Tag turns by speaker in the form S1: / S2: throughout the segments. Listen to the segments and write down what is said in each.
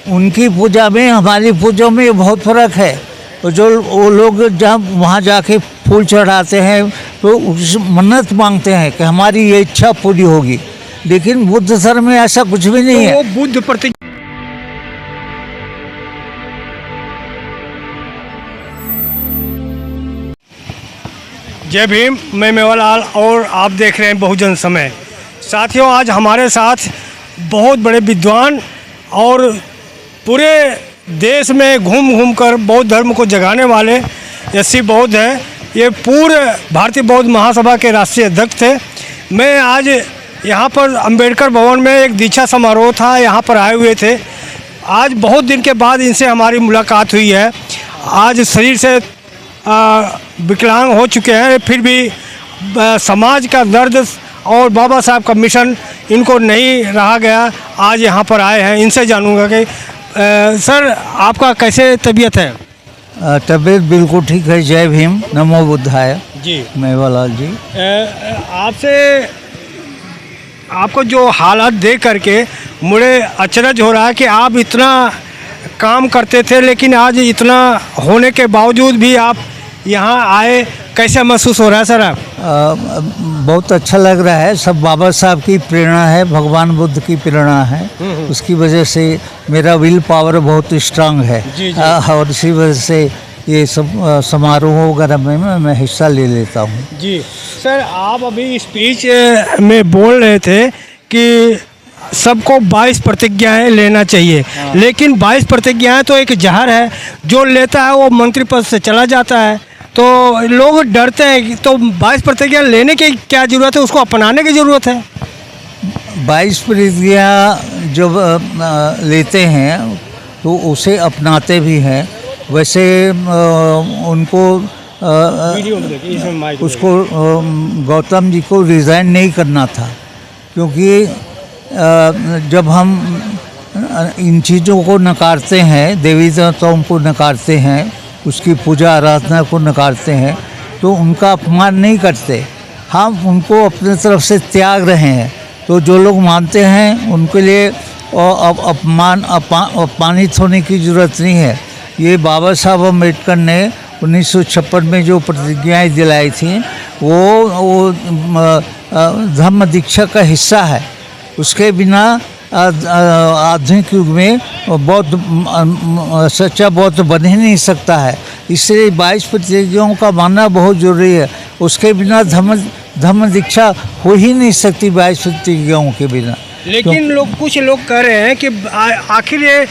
S1: उनकी पूजा में हमारी पूजा में बहुत फ़र्क है। जो वो लोग जब वहाँ जाके फूल चढ़ाते हैं तो उस मन्नत मांगते हैं कि हमारी ये इच्छा पूरी होगी, लेकिन बुद्ध धर्म में ऐसा कुछ भी नहीं है।
S2: वो बुद्ध प्रति जय भीम, मैं मेवालाल और आप देख रहे हैं बहुजन समय। साथियों, आज हमारे साथ बहुत बड़े विद्वान और पूरे देश में घूम घूम कर बौद्ध धर्म को जगाने वाले यसी बौद्ध हैं। ये पूरे भारतीय बौद्ध महासभा के राष्ट्रीय अध्यक्ष थे। मैं आज यहाँ पर अंबेडकर भवन में एक दीक्षा समारोह था, यहाँ पर आए हुए थे। आज बहुत दिन के बाद इनसे हमारी मुलाकात हुई है। आज शरीर से विकलांग हो चुके हैं, फिर भी समाज का दर्द और बाबा साहब का मिशन इनको नहीं रहा गया। आज यहाँ पर आए हैं, इनसे जानूंगा कि सर आपका कैसे तबीयत है?
S1: तबीयत बिल्कुल ठीक है। जय भीम, नमो बुद्धाय
S2: जी।
S1: मेवालाल जी,
S2: आपसे आपको जो हालात देख करके मुझे अचरज हो रहा है कि आप इतना काम करते थे, लेकिन आज इतना होने के बावजूद भी आप यहाँ आए। कैसे महसूस हो रहा है सर आप?
S1: बहुत अच्छा लग रहा है। सब बाबा साहब की प्रेरणा है, भगवान बुद्ध की प्रेरणा है। उसकी वजह से मेरा विल पावर बहुत स्ट्रांग है।
S2: जी।
S1: और इसी वजह से ये सब समारोह वगैरह में मैं हिस्सा ले लेता हूँ।
S2: जी सर, आप अभी स्पीच में बोल रहे थे कि सबको 22 प्रतिज्ञाएं लेना चाहिए, लेकिन 22 प्रतिज्ञाएं तो एक जहर है। जो लेता है वो मंत्री पद से चला जाता है, तो लोग डरते हैं। तो 22 प्रतिज्ञा लेने की क्या ज़रूरत है, उसको अपनाने की ज़रूरत है।
S1: 22 प्रतिज्ञा जब लेते हैं तो उसे अपनाते भी हैं। वैसे उनको उसको गौतम जी को रिज़ाइन नहीं करना था, क्योंकि जब हम इन चीज़ों को नकारते हैं, देवी देवताओं को नकारते हैं, उसकी पूजा आराधना को नकारते हैं, तो उनका अपमान नहीं करते, हम उनको अपने तरफ से त्याग रहे हैं। तो जो लोग मानते हैं उनके लिए अपमानित होने की ज़रूरत नहीं है। ये बाबा साहब अम्बेडकर ने 1956 में जो प्रतिज्ञाएं दिलाई थी वो धम्म दीक्षा का हिस्सा है। उसके बिना आधुनिक युग में बौद्ध सच्चा बौद्ध बन ही नहीं सकता है। इसलिए 22 प्रतिज्ञाओं का मानना बहुत ज़रूरी है। उसके बिना धम्म दीक्षा हो ही नहीं सकती 22 प्रतिज्ञाओं के बिना।
S2: लेकिन कुछ लोग कह रहे हैं कि आखिर ये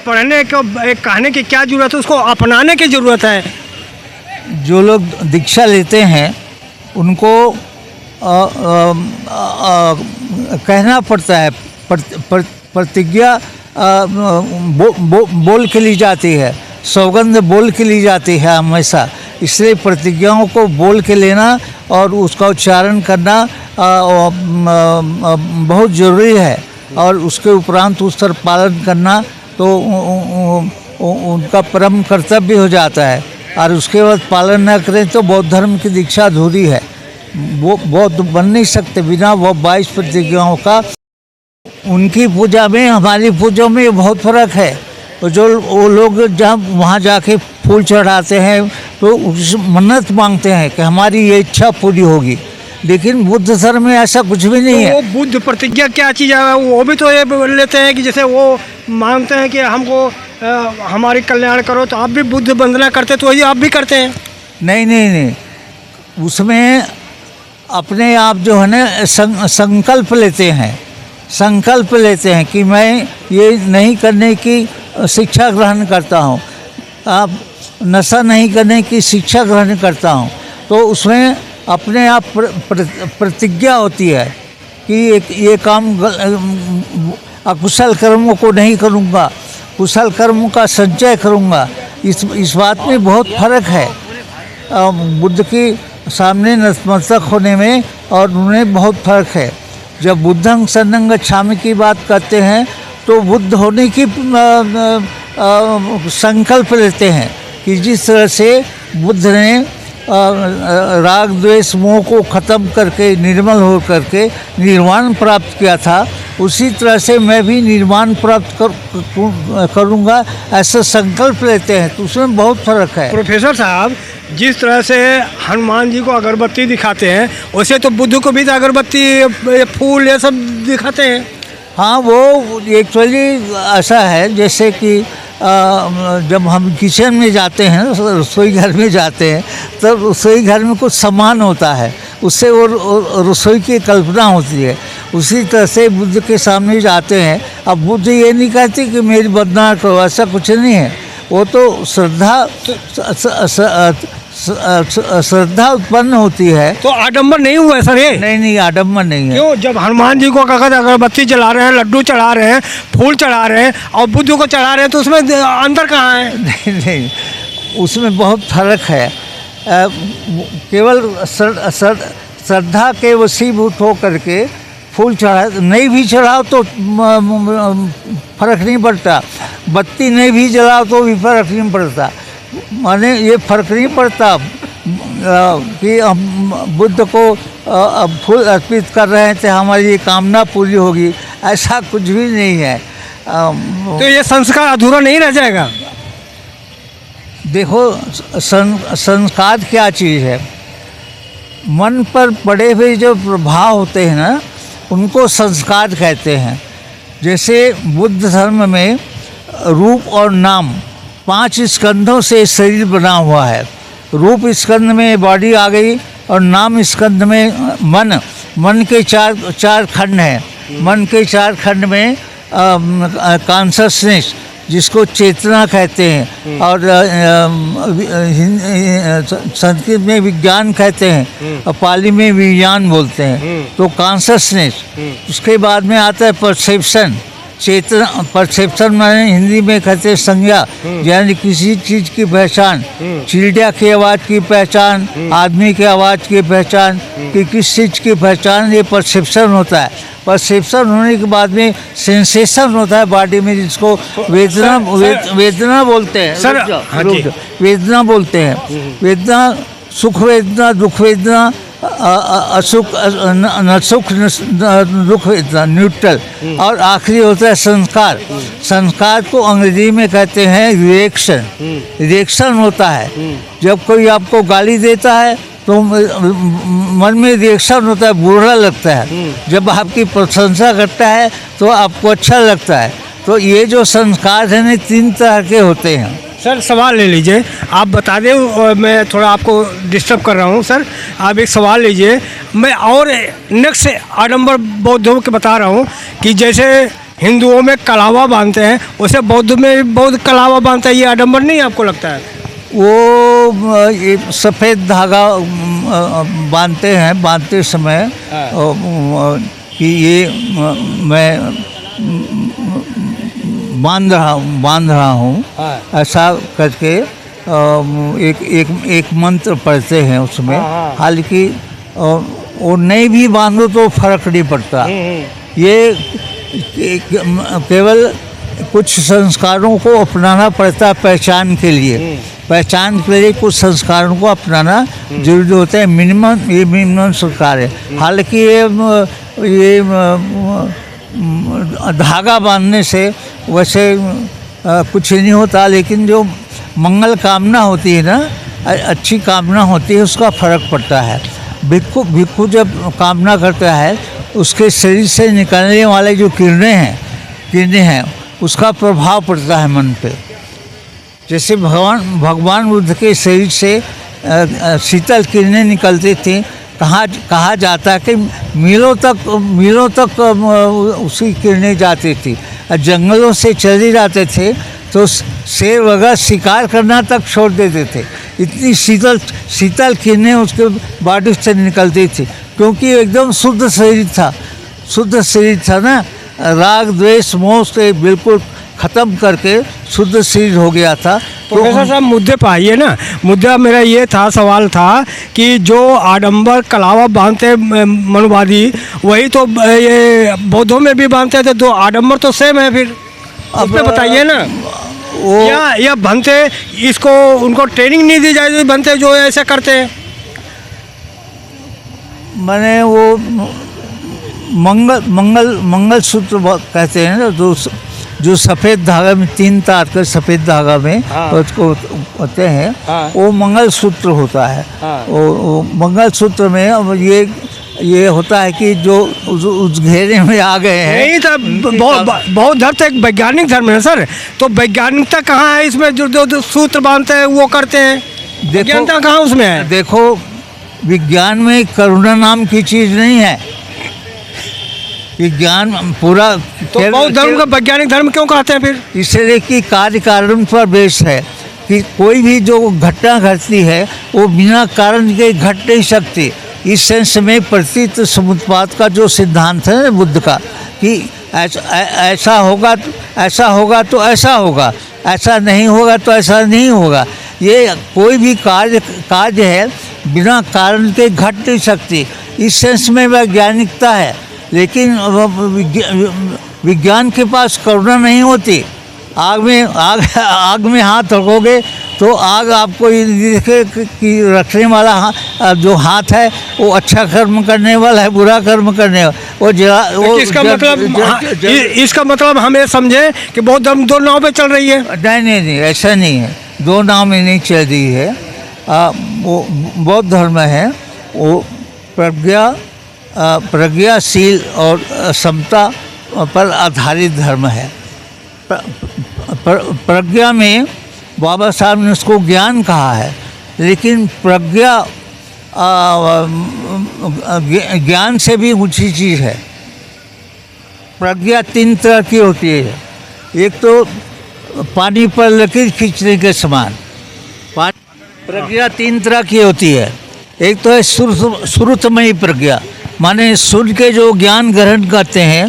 S2: पढ़ने को कहने की क्या ज़रूरत है, उसको अपनाने की ज़रूरत है।
S1: जो लोग दीक्षा लेते हैं उनको कहना पड़ता है। प्रतिज्ञा बोल के ली जाती है, सौगंध बोल के ली जाती है हमेशा। इसलिए प्रतिज्ञाओं को बोल के लेना और उसका उच्चारण करना बहुत ज़रूरी है, और उसके उपरांत उस पर पालन करना तो उनका परम कर्तव्य हो जाता है। और उसके बाद पालन न करें तो बौद्ध धर्म की दीक्षा अधूरी है। वो बौद्ध बन नहीं सकते बिना वो 22 प्रतिज्ञाओं का। उनकी पूजा में हमारी पूजा में बहुत फ़र्क है। तो जो वो लोग जब वहाँ जाके फूल चढ़ाते हैं तो उस मन्नत मांगते हैं कि हमारी ये इच्छा पूरी होगी, लेकिन बुद्ध धर्म में ऐसा कुछ भी नहीं है।
S2: वो बुद्ध प्रतिज्ञा क्या चीज़ है? वो भी तो ये लेते हैं कि जैसे वो मांगते हैं कि हमको हमारी कल्याण करो, तो आप भी बुद्ध वंदना करते तो वही आप भी करते हैं?
S1: नहीं, उसमें अपने आप जो है ना संकल्प लेते हैं कि मैं ये नहीं करने की शिक्षा ग्रहण करता हूँ, आप नशा नहीं करने की शिक्षा ग्रहण करता हूँ। तो उसमें अपने आप प्रतिज्ञा होती है कि ये काम अकुशल कर्मों को नहीं करूँगा, कुशल कर्मों का संचय करूँगा। इस बात में बहुत फ़र्क है बुद्ध के सामने नतमस्तक होने में और उन्हें बहुत फ़र्क है। जब बुद्धं शरणं गच्छामि की बात करते हैं तो बुद्ध होने की संकल्प लेते हैं कि जिस तरह से बुद्ध ने राग द्वेष मोह को ख़त्म करके निर्मल हो करके निर्वाण प्राप्त किया था, उसी तरह से मैं भी निर्वाण प्राप्त करूँगा, ऐसा संकल्प लेते हैं। तो उसमें बहुत फर्क है।
S2: प्रोफेसर साहब, जिस तरह से हनुमान जी को अगरबत्ती दिखाते हैं, वैसे तो बुद्ध को भी तो अगरबत्ती, फूल, ये सब दिखाते हैं।
S1: हाँ, वो एक्चुअली ऐसा है जैसे कि जब हम किचन में जाते हैं, रसोई घर में जाते हैं, तब रसोई घर में कुछ सामान होता है, उससे वो रसोई की कल्पना होती है। उसी तरह से बुद्ध के सामने जाते हैं। अब बुद्ध ये नहीं कहते कि मेरी बदनाम करो, ऐसा कुछ नहीं है। वो तो श्रद्धा उत्पन्न होती है।
S2: तो आडंबर नहीं हुआ सर ये?
S1: नहीं, आडंबर नहीं है।
S2: क्यों? जब हनुमान जी को अगरबत्ती चला रहे हैं, लड्डू चढ़ा रहे हैं, फूल चढ़ा रहे हैं और बुद्ध को चढ़ा रहे हैं, तो उसमें अंतर कहाँ है?
S1: नहीं, उसमें बहुत फर्क है। केवल श्रद्धा के वशीभूत हो करके फूल चढ़ा, नहीं भी चढ़ाओ तो फर्क नहीं पड़ता, बत्ती नहीं भी जलाओ तो भी फर्क नहीं पड़ता। माने ये फर्क नहीं पड़ता कि हम बुद्ध को फूल अर्पित कर रहे थे, हमारी ये कामना पूरी होगी, ऐसा कुछ भी नहीं है।
S2: तो ये संस्कार अधूरा नहीं रह जाएगा?
S1: देखो, संस्कार क्या चीज़ है? मन पर पड़े हुए जो प्रभाव होते हैं ना, उनको संस्कार कहते हैं। जैसे बुद्ध धर्म में रूप और नाम 5 स्कंधों से शरीर बना हुआ है। रूप स्कंध में बॉडी आ गई और नाम स्कंध में मन के चार खंड हैं। मन के 4 खंड में कॉन्शसनेस, जिसको चेतना कहते हैं, और संस्कृत में विज्ञान कहते हैं और पाली में विज्ञान बोलते हैं। तो कॉन्शसनेस, उसके बाद में आता है परसेप्शन, चेतना। परसेप्शन माने हिंदी में कहते हैं संज्ञा, यानी किसी चीज़ की पहचान। चिड़िया की आवाज़ की पहचान, आदमी की आवाज़ की पहचान, कि किस चीज़ की पहचान, ये परसेप्शन होता है। परसेप्शन होने के बाद में सेंसेशन होता है बॉडी में, जिसको वेदना बोलते हैं।
S2: सर, हाँ जी,
S1: वेदना बोलते हैं। वेदना, सुख वेदना, दुख वेदना, असुख, न सुख न दुख वेदना, न्यूट्रल। और आखिरी होता है संस्कार। संस्कार को अंग्रेजी में कहते हैं रिएक्शन। रिएक्शन होता है जब कोई आपको गाली देता है तो मन में रिएक्शन होता है, बुरा लगता है। जब आपकी प्रशंसा करता है तो आपको अच्छा लगता है। तो ये जो संस्कार है ना, 3 तरह के होते हैं।
S2: सर, सवाल ले लीजिए, आप बता दें, और मैं थोड़ा आपको डिस्टर्ब कर रहा हूँ। सर, आप एक सवाल लीजिए। मैं और नेक्स्ट आडंबर बौद्धों के बता रहा हूँ कि जैसे हिंदुओं में कलावा बांधते हैं, वैसे बौद्ध में बौद्ध कलावा बांधता है, ये आडंबर नहीं आपको लगता है?
S1: वो ये सफ़ेद धागा बांधते हैं, बांधते समय कि ये मैं बांध रहा हूँ, ऐसा करके एक मंत्र पढ़ते हैं उसमें। हालांकि वो नहीं भी बांधो तो फर्क नहीं पड़ता। ये केवल कुछ संस्कारों को अपनाना पड़ता है पहचान के लिए। पहचान के लिए कुछ संस्कारों को अपनाना जरूरी होता है। मिनिमम संस्कार है। हालांकि ये धागा बांधने से वैसे कुछ नहीं होता, लेकिन जो मंगल कामना होती है ना, अच्छी कामना होती है, उसका फर्क पड़ता है। भिक्खु जब कामना करता है, उसके शरीर से निकलने वाले जो किरणें हैं उसका प्रभाव पड़ता है मन पे। जैसे भगवान बुद्ध के शरीर से शीतल किरणें निकलती थी। कहा जाता है कि मीलों तक उसकी किरणें जाती थी। जंगलों से चले जाते थे तो शेर वगैरह शिकार करना तक छोड़ देते थे। इतनी शीतल किरणें उसके बॉडी से निकलती थी, क्योंकि एकदम शुद्ध शरीर था ना। राग द्वेष मोह से बिल्कुल ख़त्म करके शुद्ध शरीर हो गया था।
S2: प्रोफेसर साहब, मुद्दे पे आइए ना। मुद्दा मेरा ये था, सवाल था कि जो आडंबर कलावा बांधते मनुवादी, वही तो ये बौद्धों में भी बांधते थे। तो आडंबर तो सेम है, फिर अब बताइए ना। वो या बनते, इसको उनको ट्रेनिंग नहीं दी जाती, बनते जो ऐसे करते हैं।
S1: मैंने वो मंगल सूत्र कहते हैं ना, जो सफ़ेद धागा में 3 तार के सफ़ेद धागा में
S2: हाँ।
S1: उसको होते हैं,
S2: हाँ।
S1: वो मंगल सूत्र होता है।
S2: हाँ।
S1: वो मंगल सूत्र में अब ये होता है कि जो उस घेरे में आ गए हैं।
S2: नहीं तो बहुत धर्म तो एक वैज्ञानिक धर्म है सर, तो वैज्ञानिकता कहाँ है इसमें? जो सूत्र बांधते हैं वो करते हैं, वैज्ञानिकता कहाँ उसमें है?
S1: देखो, विज्ञान में करुणा नाम की चीज़ नहीं है। विज्ञान पूरा
S2: तो बौद्ध धर्म का वैज्ञानिक धर्म क्यों कहते हैं फिर?
S1: इसलिए कि कार्य कारण पर बेस है कि कोई भी जो घटना घटती है वो बिना कारण के घट नहीं सकती। इस सेंस में प्रतीत समुत्पाद का जो सिद्धांत है बुद्ध का, कि ऐसा होगा तो ऐसा होगा, ऐसा नहीं होगा तो ऐसा नहीं होगा। ये कोई भी कार्य है बिना कारण के घट नहीं सकती। इस सेंस में वैज्ञानिकता है। लेकिन विज्ञान के पास करुणा नहीं होती। आग में हाथ रखोगे तो आग आपको ये देखे कि रखने वाला जो हाथ है वो अच्छा कर्म करने वाला है, बुरा कर्म करने वाला वो
S2: इसका मतलब हमें समझे कि बौद्ध धर्म 2 नाव पे चल रही है।
S1: नहीं, ऐसा नहीं है। 2 नाव में नहीं चल रही है। वो बौद्ध धर्म है, वो प्रज्ञाशील और समता पर आधारित धर्म है। प्रज्ञा में बाबा साहब ने उसको ज्ञान कहा है, लेकिन प्रज्ञा ज्ञान से भी ऊंची चीज़ है। प्रज्ञा 3 तरह की होती है। एक तो पानी पर लकीर खींचने के समान प्रज्ञा 3 तरह की होती है। एक तो है श्रुतमयी प्रज्ञा, माने सुन के जो ज्ञान ग्रहण करते हैं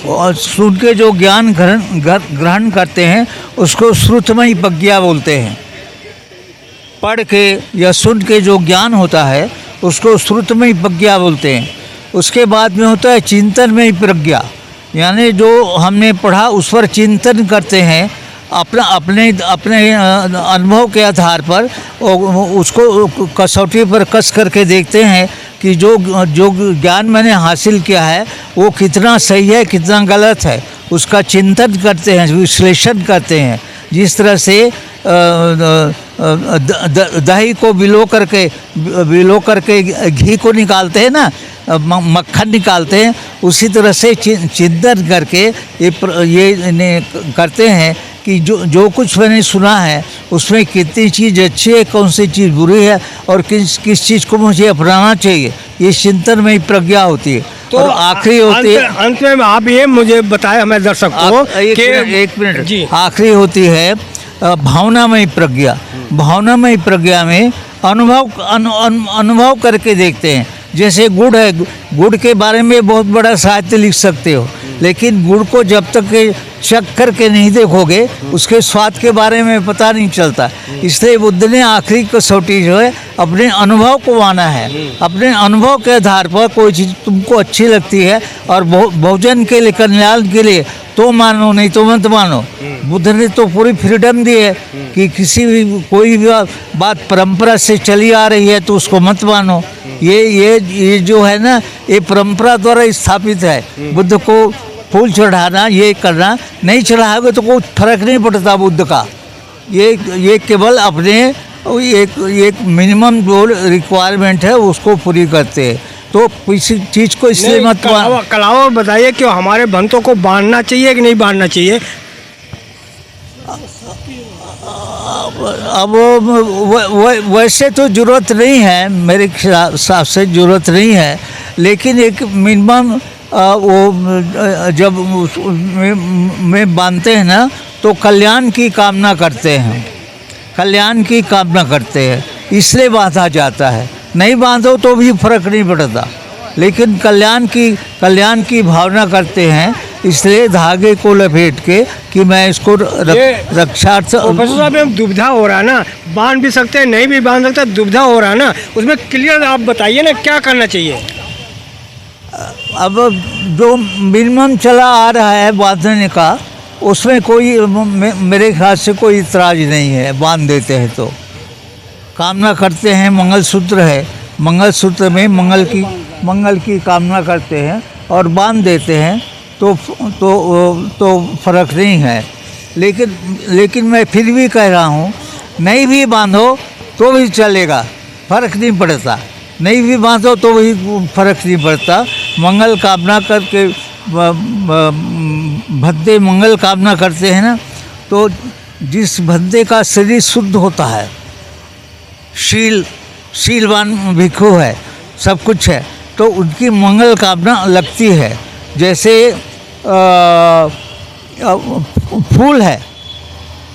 S1: और सुन के जो ज्ञान ग्रहण करते हैं उसको श्रुतमयी प्रज्ञा बोलते हैं। पढ़ के या सुन के जो ज्ञान होता है उसको श्रुतमयी प्रज्ञा बोलते हैं। उसके बाद में होता है चिंतनमयी प्रज्ञा, यानी जो हमने पढ़ा उस पर चिंतन करते हैं, अपने अनुभव के आधार पर उसको कसौटी पर कस करके देखते हैं कि जो ज्ञान मैंने हासिल किया है वो कितना सही है, कितना गलत है। उसका चिंतन करते हैं, विश्लेषण करते हैं। जिस तरह से दही को बिलो करके घी को निकालते हैं ना, मक्खन निकालते हैं, उसी तरह से चिंतन करके ये करते हैं कि जो कुछ मैंने सुना है उसमें कितनी चीज़ अच्छी है, कौन सी चीज़ बुरी है और किस चीज़ को मुझे अपनाना चाहिए। ये चिंतन में ही प्रज्ञा होती है। तो आखिरी होती है, अंत में आप ये मुझे बताएं हमें दर्शक को कि एक मिनट जी, आखिरी होती है भावनामयी प्रज्ञा। भावनामयी प्रज्ञा में अनुभव करके देखते हैं। जैसे गुड़ है, गुड़ के बारे में बहुत बड़ा साहित्य लिख सकते हो, लेकिन गुड़ को जब तक चख करके नहीं देखोगे उसके स्वाद के बारे में पता नहीं चलता। इसलिए बुद्ध ने आखिरी कसौटी जो है अपने अनुभव को माना है। अपने अनुभव के आधार पर कोई चीज़ तुमको अच्छी लगती है और बहुजन के लिए, कल्याण के लिए तो मानो, नहीं तो मत मानो। बुद्ध ने तो पूरी फ्रीडम दी है कि कोई भी बात परंपरा से चली आ रही है तो उसको मत मानो। ये जो है ना, ये परंपरा द्वारा स्थापित है। बुद्ध को फूल चढ़ाना, ये करना, नहीं चढ़ाओगे तो कोई फर्क नहीं पड़ता बुद्ध का। ये केवल अपने एक मिनिमम जो रिक्वायरमेंट है उसको पूरी करते हैं। तो किसी चीज़ को इसलिए मत कलावा बताइए कि हमारे भक्तों को बांधना चाहिए कि नहीं बांधना चाहिए। अब वैसे तो ज़रूरत नहीं है, मेरे हिसाब से ज़रूरत नहीं है, लेकिन एक मिनिमम वो जब में बांधते हैं ना तो कल्याण की कामना करते हैं, कल्याण की कामना करते हैं, इसलिए बांधा जाता है। नहीं बांधो तो भी फर्क नहीं पड़ता, लेकिन कल्याण की भावना करते हैं, इसलिए धागे को लपेट के कि मैं इसको रक्षार्थ। प्रोफेसर साहब में दुविधा हो रहा है ना, बांध भी सकते हैं, नहीं भी बांध सकते, दुविधा हो रहा है ना, उसमें क्लियर आप बताइए ना क्या करना चाहिए। अब जो मिनिमम चला आ रहा है बांधने का, उसमें कोई मेरे ख्याल से कोई इतराज़ नहीं है। बांध देते हैं तो कामना करते हैं, मंगलसूत्र है, मंगलसूत्र में मंगल की कामना करते हैं और बांध देते हैं तो फ़र्क नहीं है। लेकिन मैं फिर भी कह रहा हूँ, नहीं भी बांधो तो भी चलेगा, फ़र्क नहीं पड़ता। नहीं भी बांधो तो भी फ़र्क नहीं पड़ता। मंगल कामना करके भद्दे मंगल कामना करते हैं ना, तो जिस भद्दे का शरीर शुद्ध होता है, शीलवान भिक्षु है, सब कुछ है, तो उनकी मंगल कामना लगती है। जैसे फूल है,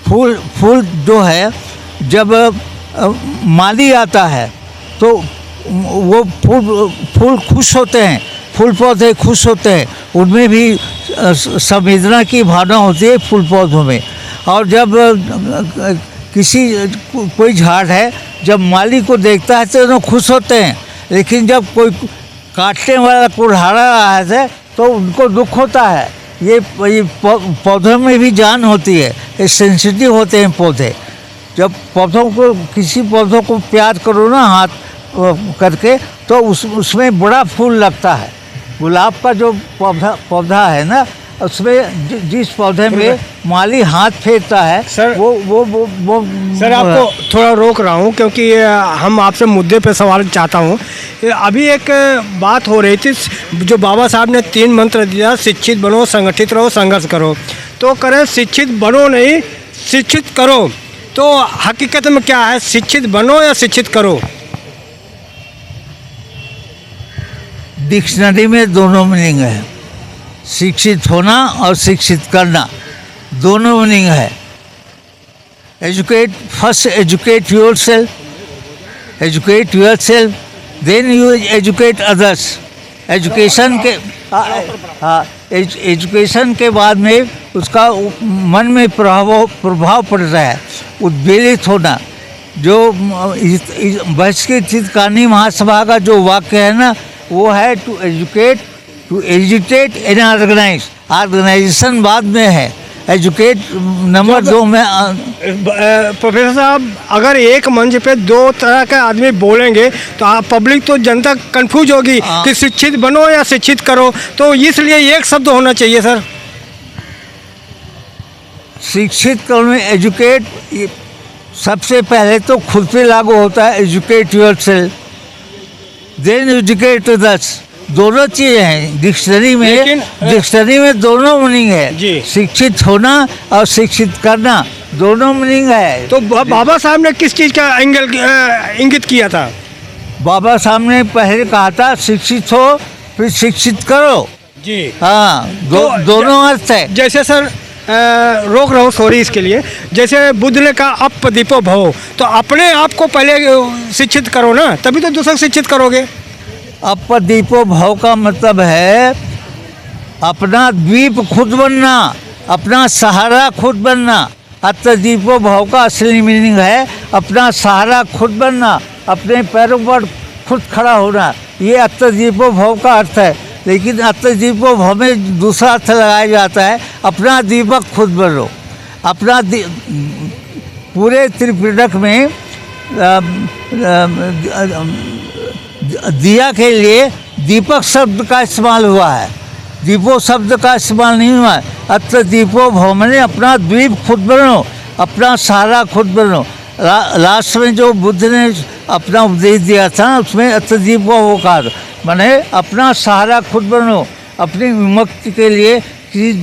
S1: फूल जो है, जब माली आता है तो वो फूल खुश होते हैं, फूल पौधे खुश होते हैं, उनमें भी संवेदना की भावना होती है फूल पौधों में। और जब कोई झाड़ है, जब माली को देखता है तो खुश होते हैं, लेकिन जब कोई काटने वाला कुल्हाड़ा रहा है तो उनको दुख होता है। ये पौधों में भी जान होती है, ये सेंसिटिव होते हैं पौधे। जब किसी पौधों को प्यार करो ना हाथ करके, तो उसमें बड़ा फूल लगता है। गुलाब का जो पौधा है ना, उसमें जिस पौधे में माली हाथ फेरता है,
S2: सर
S1: वो
S2: सर आपको थोड़ा रोक रहा हूँ, क्योंकि हम आपसे मुद्दे पे सवाल चाहता हूँ। अभी एक बात हो रही थी, जो बाबा साहब ने 3 मंत्र दिया, शिक्षित बनो, संगठित रहो, संघर्ष करो। तो करें शिक्षित बनो नहीं, शिक्षित करो। तो हकीकत में क्या है, शिक्षित बनो या शिक्षित करो?
S1: डिक्शनरी में दोनों मीनिंग है, शिक्षित होना और शिक्षित करना, दोनों मीनिंग है। First educate yourself, then you educate others. Education के बाद में उसका मन में प्रभाव पड़ता है। उद्वेलित होना, जो बहस की चित्रकानी महासभा का जो वाक्य है ना, वो है to educate and organise. Organisation बाद में है, एजुकेट नंबर 2 में।
S2: प्रोफेसर साहब, अगर एक मंच पे 2 तरह के आदमी बोलेंगे तो आप पब्लिक, तो जनता कंफ्यूज होगी कि शिक्षित बनो या शिक्षित करो, तो इसलिए एक शब्द होना चाहिए सर।
S1: शिक्षित करो, एजुकेट सबसे पहले तो खुद पे लागू होता है, educate yourself, then educate others. दोनों चीज़ें हैं डिक्शनरी में दोनों मीनिंग है। शिक्षित होना और शिक्षित करना, दोनों मीनिंग है।
S2: तो बाबा साहब ने किस चीज़ का एंगल इंगित किया था?
S1: बाबा साहब ने पहले कहा था शिक्षित हो फिर शिक्षित करो
S2: जी।
S1: हाँ, दोनों अर्थ है।
S2: जैसे सर रोक रहा हूँ, सॉरी इसके लिए। जैसे बुद्ध ने कहा अपदीपो भवो, तो अपने आप को पहले शिक्षित करो ना, तभी तो दूसरा शिक्षित करोगे।
S1: अपदीपो भव का मतलब है अपना द्वीप खुद बनना, अपना सहारा खुद बनना। अतदीपो भव का असली मीनिंग है अपना सहारा खुद बनना, अपने पैरों पर खुद खड़ा होना। ये अतदीपो भव का अर्थ है। लेकिन अतदीपो भव में दूसरा अर्थ लगाया जाता है, अपना दीपक खुद बनो। अपना पूरे त्रिपिटक में दिया के लिए दीपक शब्द का इस्तेमाल हुआ है, दीपो शब्द का इस्तेमाल नहीं हुआ है। अत्र दीपो भव मैंने अपना द्वीप खुद बनो, अपना सहारा खुद बनो। लास्ट में जो बुद्ध ने अपना उपदेश दिया था उसमें अत्र दीपो वो कहा, मैंने अपना सहारा खुद बनो। अपनी विमुक्ति के लिए किसी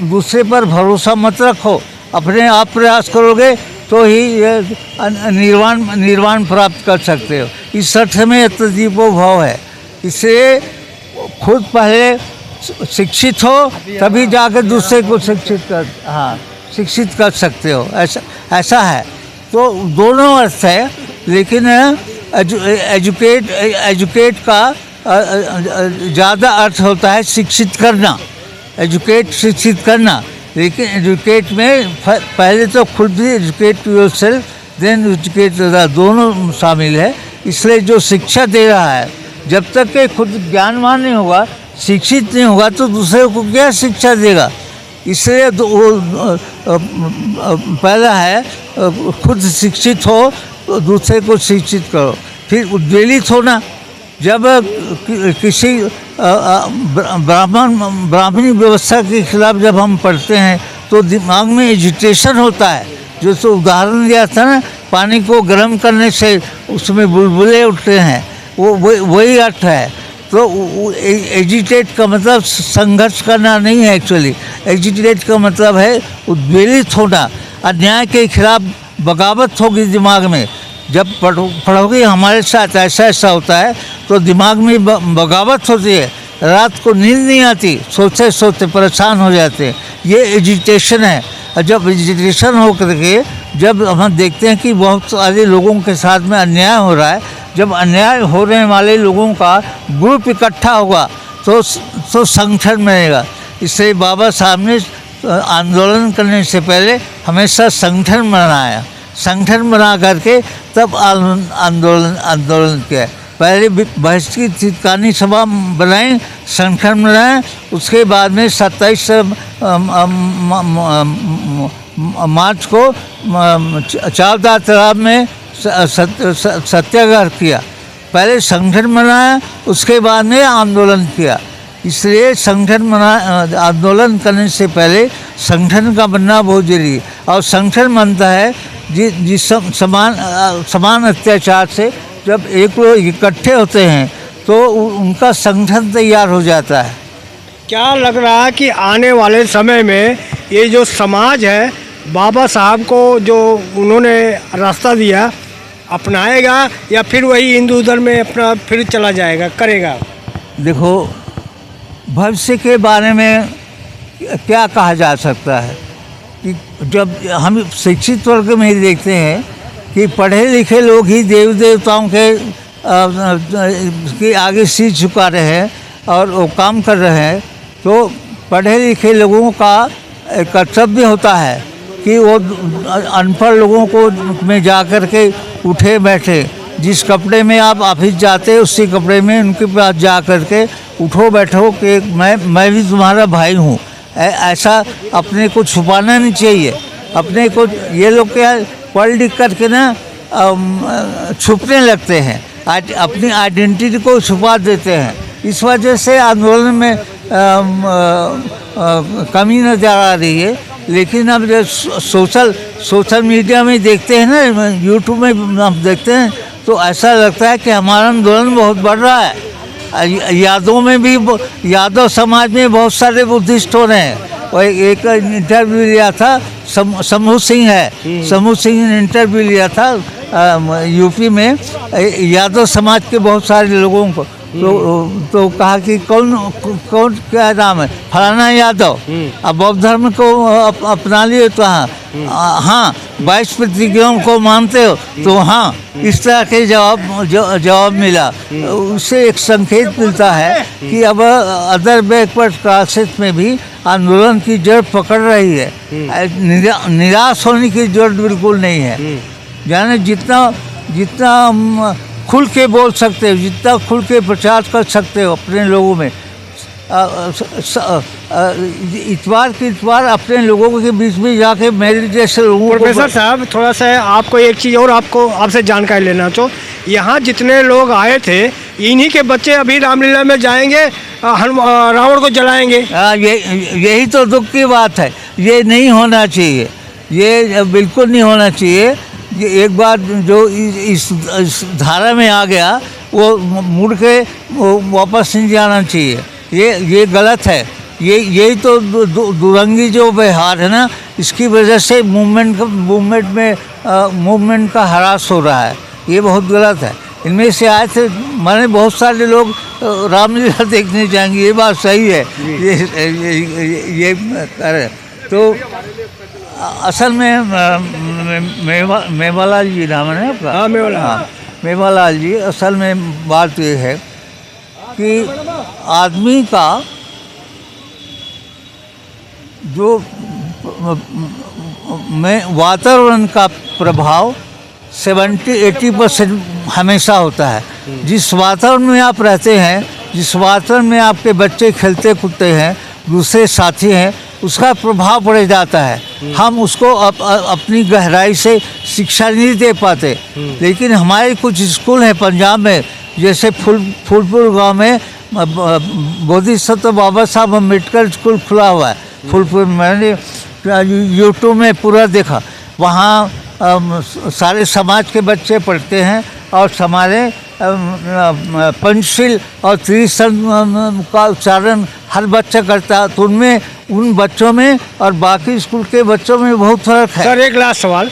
S1: दूसरे पर भरोसा मत रखो, अपने आप प्रयास करोगे तो ही निर्वाण प्राप्त कर सकते हो। इस अर्थ में अतदीपो भव है। इससे खुद पहले शिक्षित हो, तभी जाकर दूसरे को शिक्षित कर सकते हो। ऐसा है। तो दोनों अर्थ है, लेकिन एजुकेट का ज़्यादा अर्थ होता है शिक्षित करना, एजुकेट शिक्षित करना। लेकिन एजुकेट में पहले तो खुद भी एजुकेट योरसेल्फ, देन एजुकेट, दोनों शामिल है। इसलिए जो शिक्षा दे रहा है, जब तक कि खुद ज्ञानवान नहीं होगा, शिक्षित नहीं होगा, तो दूसरे को क्या शिक्षा देगा। इसलिए पहला है खुद शिक्षित हो तो दूसरे को शिक्षित करो। फिर उद्वेलित होना, जब किसी ब्राह्मणी व्यवस्था के खिलाफ जब हम पढ़ते हैं तो दिमाग में एजिटेशन होता है। जो तो उदाहरण दिया था ना, पानी को गर्म करने से उसमें बुलबुले उठते हैं, वो वही अर्थ है। तो एजिटेट का मतलब संघर्ष करना नहीं है। एक्चुअली एजिटेट का मतलब है उद्वेलित होना, अन्याय के खिलाफ बगावत होगी दिमाग में। जब पढ़ोगे हमारे साथ ऐसा ऐसा होता है तो दिमाग में बगावत होती है, रात को नींद नहीं आती, सोचते सोचते परेशान हो जाते हैं। ये एजिटेशन है। और जब एजिटेशन हो करके जब हम देखते हैं कि बहुत सारे लोगों के साथ में अन्याय हो रहा है, जब अन्याय होने वाले लोगों का ग्रुप इकट्ठा होगा तो संगठन बनेगा। इसलिए बाबा साहब ने आंदोलन करने से पहले हमेशा संगठन बनाया, संगठन बना करके तब आंदोलन किया। पहले बहस की चित्कानी सभा बनाई, संगठन बनाए, उसके बाद में 27 मार्च को चावदा तालाब में सत्याग्रह किया। पहले संगठन बनाया, उसके बाद में आंदोलन किया। इसलिए संगठन आंदोलन करने से पहले संगठन का बनना बहुत जरूरी है। और संगठन बनता है जिस समान अत्याचार से जब एक लोग इकट्ठे होते हैं तो उनका संगठन तैयार हो जाता है।
S2: क्या लग रहा है कि आने वाले समय में ये जो समाज है, बाबा साहब को जो उन्होंने रास्ता दिया अपनाएगा या फिर वही हिंदू धर्म में अपना फिर चला जाएगा, करेगा?
S1: देखो, भविष्य के बारे में क्या कहा जा सकता है कि जब हम शिक्षित वर्ग में ही देखते हैं कि पढ़े लिखे लोग ही देवी देवताओं के आगे सिर झुका रहे हैं और वो काम कर रहे हैं, तो पढ़े लिखे लोगों का कर्तव्य होता है कि वो अनपढ़ लोगों को में जा कर के उठे बैठे। जिस कपड़े में आप ऑफिस जाते हैं उसी कपड़े में उनके पास जा कर के उठो बैठो कि मैं भी तुम्हारा भाई हूँ। ऐसा अपने को छुपाना नहीं चाहिए। अपने को ये लोग क्या पढ़ लिख करके ना छुपने लगते हैं, अपनी आइडेंटिटी को छुपा देते हैं। इस वजह से आंदोलन में कमी नज़र आ रही है। लेकिन अब जो सोशल मीडिया में देखते हैं ना, यूट्यूब में हम देखते हैं तो ऐसा लगता है कि हमारा आंदोलन बहुत बढ़ रहा है। यादव समाज में बहुत सारे बुद्धिस्ट हो रहे हैं। और एक इंटरव्यू लिया था, समूह सिंह ने इंटरव्यू लिया था यूपी में यादव समाज के बहुत सारे लोगों को। तो कहा कि कौन क्या नाम है, फलाना यादव। अब बौद्ध धर्म को अपना लिए तो हाँ 22 प्रतिज्ञाओं को मानते हो तो हाँ, इस तरह के जवाब मिला। उससे एक संकेत मिलता है कि अब अदर बैकवर्ड क्लासेस में भी आंदोलन की जड़ पकड़ रही है। निराश होने की जरूरत बिल्कुल नहीं है। यानी जितना हम खुल के बोल सकते हो, जितना खुल के प्रचार कर सकते हो अपने लोगों में, इतवार अपने लोगों के बीच में जाके मेरे जैसे लोगों को।
S2: प्रोफेसर साहब, थोड़ा सा आपको एक चीज़ और आपसे जानकारी लेना चाहो। यहाँ जितने लोग आए थे, इन्हीं के बच्चे अभी रामलीला में जाएंगे, रावण को जलाएंगे।
S1: यही तो दुख की बात है। ये नहीं होना चाहिए, ये बिल्कुल नहीं होना चाहिए। ये एक बार जो इस धारा में आ गया वो मुड़ के वापस नहीं जाना चाहिए। ये गलत है। यही तो दुरंगी जो व्यवहार है ना, इसकी वजह से मूवमेंट का ह्रास हो रहा है। ये बहुत गलत है। इनमें से आए थे मैंने बहुत सारे लोग रामलीला देखने जाएंगे, ये बात सही है। ये करे तो असल में मेवालाल जी नाम है आपका?
S2: हाँ,
S1: मेवालाल जी। असल में बात ये है कि आदमी का जो में वातावरण का प्रभाव 70-80% हमेशा होता है। जिस वातावरण में आप रहते हैं, जिस वातावरण में आपके बच्चे खेलते कूदते हैं, दूसरे साथी हैं, उसका प्रभाव पड़ जाता है। हम उसको अपनी गहराई से शिक्षा नहीं दे पाते। लेकिन हमारे कुछ स्कूल हैं पंजाब में, जैसे फूलपुर गांव में बोधिसत्व बाबा साहब अम्बेडकर स्कूल खुला हुआ है फूलपुर। मैंने यूट्यूब में पूरा देखा, वहाँ सारे समाज के बच्चे पढ़ते हैं और हमारे पंचशील और त्रिशरण का उच्चारण हर बच्चा करता है। तो उनमें, उन बच्चों में और बाकी स्कूल के बच्चों में बहुत फर्क है।
S2: सर एक लास्ट सवाल,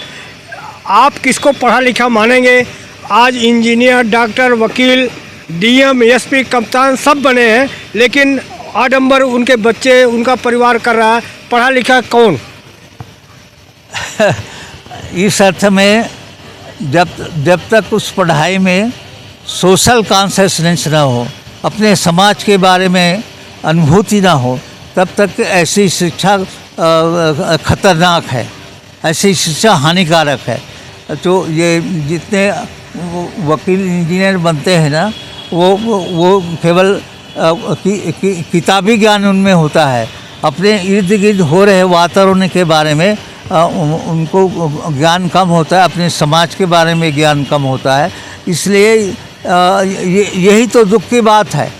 S2: आप किसको पढ़ा लिखा मानेंगे? आज इंजीनियर, डॉक्टर, वकील, डीएम, एसपी, कप्तान सब बने हैं, लेकिन आडंबर उनके बच्चे, उनका परिवार कर रहा है। पढ़ा लिखा कौन?
S1: इस अर्थ में जब तक उस पढ़ाई में सोशल कॉन्शसनेस ना हो, अपने समाज के बारे में अनुभूति ना हो, तब तक ऐसी शिक्षा खतरनाक है, ऐसी शिक्षा हानिकारक है। तो ये जितने वकील इंजीनियर बनते हैं ना, वो केवल किताबी ज्ञान उनमें होता है, अपने इर्द गिर्द हो रहे वातावरण के बारे में उनको ज्ञान कम होता है, अपने समाज के बारे में ज्ञान कम होता है। इसलिए यही तो दुख की बात है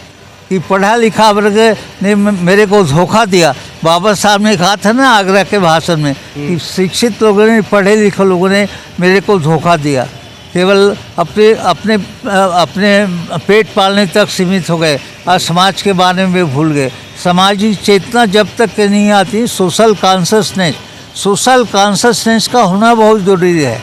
S1: कि पढ़ा लिखा वर्ग ने मेरे को धोखा दिया। बाबा साहब ने कहा था ना आगरा के भाषण में कि शिक्षित लोगों ने, पढ़े लिखे लोगों ने मेरे को धोखा दिया, केवल अपने पेट पालने तक सीमित हो गए और समाज के बारे में भूल गए। सामाजिक चेतना जब तक नहीं आती, सोशल कॉन्शसनेस का होना बहुत ज़रूरी है।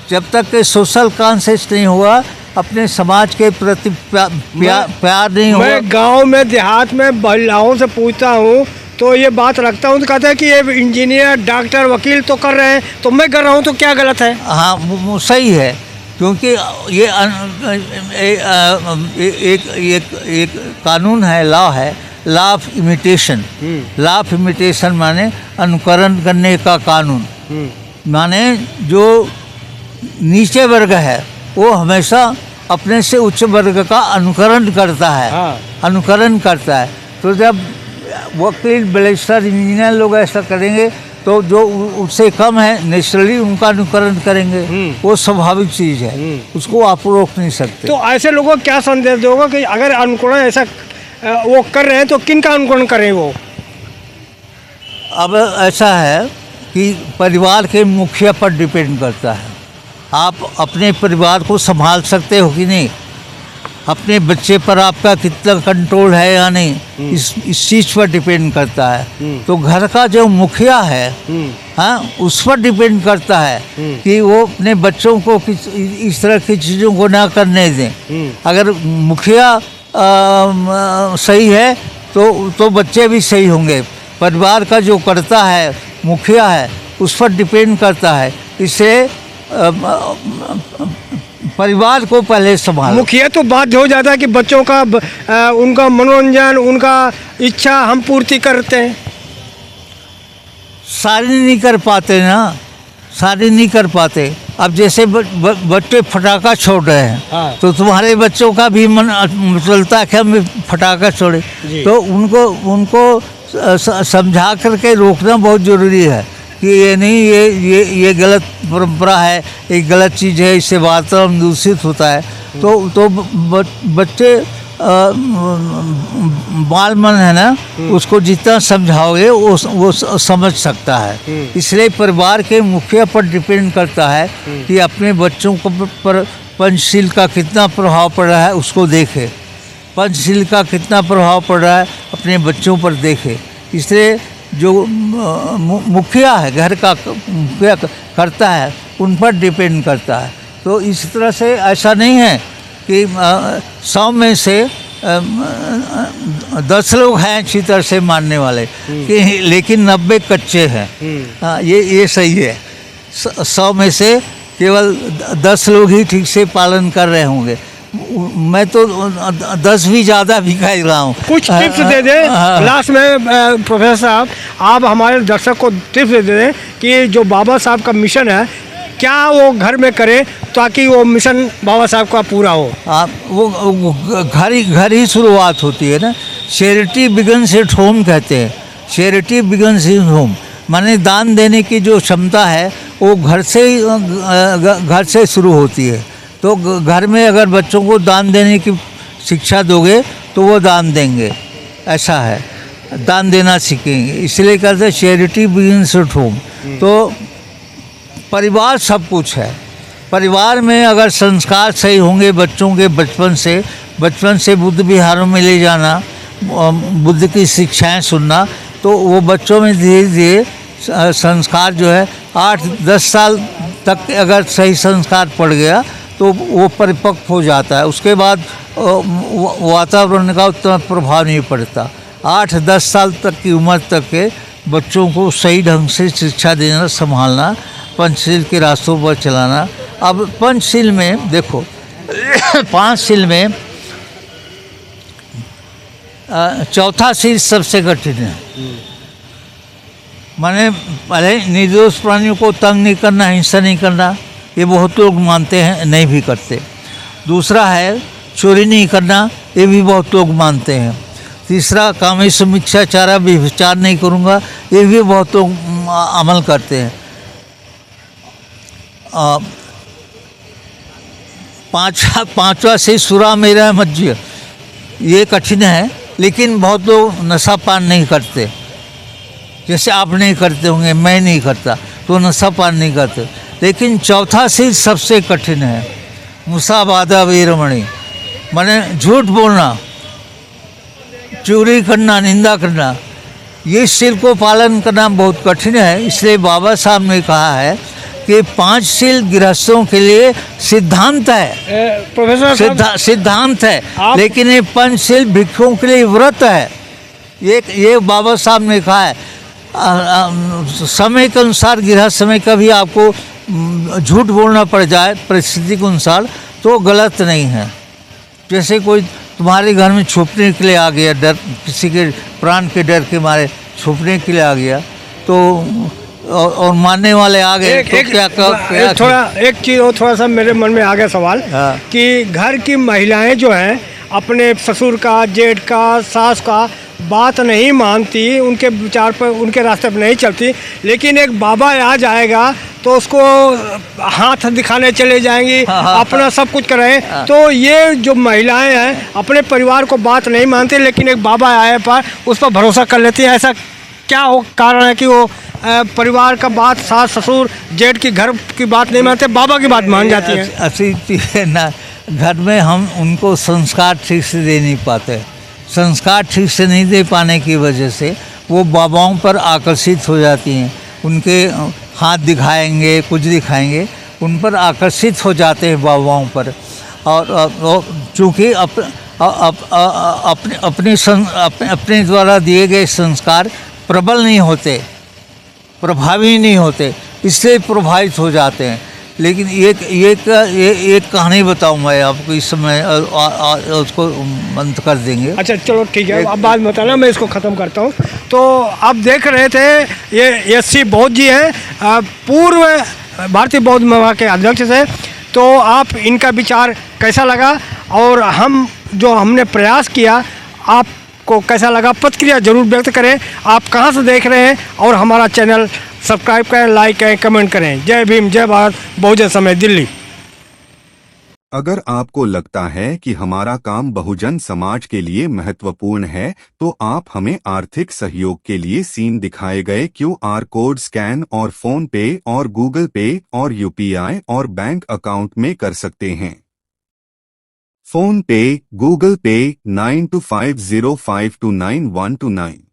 S1: जब तक के सोशल कॉन्शियस नहीं हुआ, अपने समाज के प्रति प्यार नहीं हुआ।
S2: मैं गांव में, देहात में महिलाओं से पूछता हूँ तो ये बात रखता हूँ, तो कहते हैं कि ये इंजीनियर, डॉक्टर, वकील तो कर रहे हैं, तो मैं कर रहा हूँ, तो क्या गलत है? हाँ,
S1: वो सही है, क्योंकि ये एक कानून है, लॉ है, law of imitation. Law of imitation माने अनुकरण करने का कानून। माने जो नीचे वर्ग है वो हमेशा अपने से उच्च वर्ग का अनुकरण करता है। अनुकरण करता है। तो जब वकील, बैरिस्टर, इंजीनियर लोग ऐसा करेंगे तो जो उससे कम है नेचुरली उनका अनुकरण करेंगे। वो स्वाभाविक चीज़ है, उसको आप रोक नहीं सकते।
S2: तो ऐसे लोगों को क्या संदेश दोगे कि अगर अनुकरण ऐसा वो कर रहे हैं तो किन का अनुकरण करें वो?
S1: अब ऐसा है कि परिवार के मुखिया पर डिपेंड करता है, आप अपने परिवार को संभाल सकते हो कि नहीं, अपने बच्चे पर आपका कितना कंट्रोल है या नहीं, इस चीज़ पर डिपेंड करता है। तो घर का जो मुखिया है, हाँ, उस पर डिपेंड करता है कि वो अपने बच्चों को इस तरह की चीज़ों को ना करने दें। अगर मुखिया सही है तो बच्चे भी सही होंगे। परिवार का जो करता है मुखिया है, उस पर डिपेंड करता है। इससे परिवार को पहले संभालो।
S2: मुखिया तो बाध्य हो जाता है कि बच्चों का उनका मनोरंजन, उनका इच्छा हम पूर्ति करते हैं।
S1: सारी नहीं कर पाते ना, सारी नहीं कर पाते। अब जैसे बच्चे फटाका छोड़ रहे हैं, तो तुम्हारे बच्चों का भी मन चलता है कि हम फटाका छोड़े। तो उनको समझा करके रोकना बहुत ज़रूरी है कि ये नहीं, ये गलत परंपरा है, एक गलत चीज़ है, इससे वातावरण दूषित होता है। तो बच्चे बाल मन है ना, उसको जितना समझाओगे वो समझ सकता है। इसलिए परिवार के मुखिया पर डिपेंड करता है कि अपने बच्चों को पर पंचशील का कितना प्रभाव पड़ रहा है उसको देखे, पंचशील का कितना प्रभाव पड़ रहा है अपने बच्चों पर देखे। इसलिए जो मुखिया है, घर का मुखिया करता है, उन पर डिपेंड करता है। तो इस तरह से ऐसा नहीं है कि 100 में से 10 लोग हैं अच्छी तरह से मानने वाले, कि लेकिन 90 कच्चे हैं। ये सही है। 100 में से केवल 10 लोग ही ठीक से पालन कर रहे होंगे। मैं तो 10 भी ज़्यादा भी कह रहा हूँ।
S2: कुछ टिप्स दे दें लास्ट में प्रोफेसर साहब, आप हमारे दर्शक को टिप्स दे दें कि जो बाबा साहब का मिशन है क्या वो घर में करें ताकि वो मिशन बाबा साहब का पूरा हो।
S1: आप वो घर ही शुरुआत होती है ना। चैरिटी बिगन्स एट होम कहते हैं। चैरिटी बिगन्स इन होम, माने दान देने की जो क्षमता है वो घर से शुरू होती है। तो घर में अगर बच्चों को दान देने की शिक्षा दोगे तो वो दान देंगे, ऐसा है, दान देना सीखेंगे। इसलिए कहते हैं चैरिटी बिगिंस एट होम। तो परिवार सब कुछ है। परिवार में अगर संस्कार सही होंगे बच्चों के बचपन से बुद्ध विहारों में ले जाना, बुद्ध की शिक्षाएं सुनना, तो वो बच्चों में धीरे धीरे संस्कार जो है 8-10 साल तक अगर सही संस्कार पड़ गया तो वो परिपक्व हो जाता है। उसके बाद वातावरण का उतना प्रभाव नहीं पड़ता। 8-10 साल तक की उम्र तक के बच्चों को सही ढंग से शिक्षा देना, संभालना, पंचशील के रास्तों पर चलाना। अब पंचशील में देखो 5 शील में चौथा शील सबसे कठिन है। माने पहले निर्दोष प्राणियों को तंग नहीं करना, हिंसा नहीं करना, ये बहुत लोग मानते हैं, नहीं भी करते। दूसरा है चोरी नहीं करना, ये भी बहुत लोग मानते हैं। तीसरा कामेश मिथ्याचार, व्यभिचार नहीं करूँगा, ये भी बहुत लोग अमल करते हैं। पांचवा से सुरा मेरा मज्जिया, ये कठिन है, लेकिन बहुत लोग नशा पान नहीं करते। जैसे आप नहीं करते होंगे, मैं नहीं करता, तो नशा पान नहीं करते। लेकिन चौथा शील सबसे कठिन है, मुसावादा वीरमणि, माने झूठ बोलना, चोरी करना, निंदा करना, ये शील को पालन करना बहुत कठिन है। इसलिए बाबा साहब ने कहा है कि 5 शील गृहस्थों के लिए सिद्धांत है,
S2: प्रोफेसर
S1: सिद्धांत है, लेकिन ये 5 शील भिक्षुओं के लिए व्रत है। ये बाबा साहब ने कहा है। समय के अनुसार गृहस्थ में कभी आपको झूठ बोलना पड़ जाए परिस्थिति के अनुसार, तो गलत नहीं है। जैसे कोई तुम्हारे घर में छुपने के लिए आ गया, डर, किसी के प्राण के डर के मारे छुपने के लिए आ गया, तो और मानने वाले आ गए, तो
S2: एक चीज़ और थोड़ा सा मेरे मन में आ गया सवाल, कि घर की महिलाएं जो हैं अपने ससुर का, जेठ का, सास का बात नहीं मानती, उनके विचार पर, उनके रास्ते पर नहीं चलती, लेकिन एक बाबा आ जाएगा तो उसको हाथ दिखाने चले जाएंगी, अपना सब कुछ कराएं। तो ये जो महिलाएं हैं अपने परिवार को बात नहीं मानती, लेकिन एक बाबा आए पर उस पर भरोसा कर लेती हैं। ऐसा क्या हो कारण है कि वो परिवार का बात, सास ससुर जेठ की घर की बात नहीं मानते, बाबा की बात मान जाती है?
S1: ऐसी ना, घर में हम उनको संस्कार ठीक से दे नहीं पाते। संस्कार ठीक से नहीं दे पाने की वजह से वो बाबाओं पर आकर्षित हो जाती हैं। उनके हाथ दिखाएंगे, कुछ दिखाएंगे, उन पर आकर्षित हो जाते हैं बाबाओं पर। और चूँकि अपने द्वारा दिए गए संस्कार प्रबल नहीं होते, प्रभावी नहीं होते, इसलिए प्रभावित हो जाते हैं। लेकिन एक कहानी बताऊं मैं आपको, इस समय उसको अंत कर देंगे।
S2: अच्छा चलो ठीक है, अब बाद में बताना, मैं इसको ख़त्म करता हूं। तो आप देख रहे थे ये एस.सी. बौद्ध जी हैं, पूर्व भारतीय बौद्ध महासभा के अध्यक्ष थे। तो आप इनका विचार कैसा लगा और हमने प्रयास किया, आपको कैसा लगा, प्रतिक्रिया जरूर व्यक्त करें। आप कहाँ से देख रहे हैं और हमारा चैनल सब्सक्राइब करें, लाइक करें, कमेंट करें। जय भीम, जय भारत, बहुजन समाज, दिल्ली।
S3: अगर आपको लगता है कि हमारा काम बहुजन समाज के लिए महत्वपूर्ण है, तो आप हमें आर्थिक सहयोग के लिए सीन दिखाए गए QR कोड स्कैन और फोन पे और गूगल पे और UPI और बैंक अकाउंट में कर सकते हैं। फोन पे, गूगल पे 9250529129,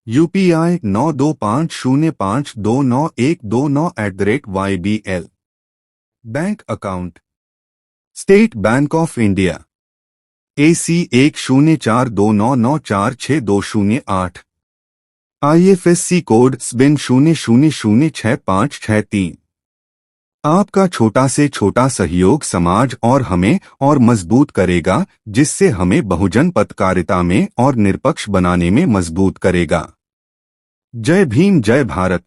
S3: UPI 9250529129@YBL। Bank account state bank of India AC 104299462008, IFSC code SBIN 00065563। आपका छोटा से छोटा सहयोग समाज और हमें और मजबूत करेगा, जिससे हमें बहुजन पत्रकारिता में और निष्पक्ष बनाने में मजबूत करेगा। जय भीम, जय भारत।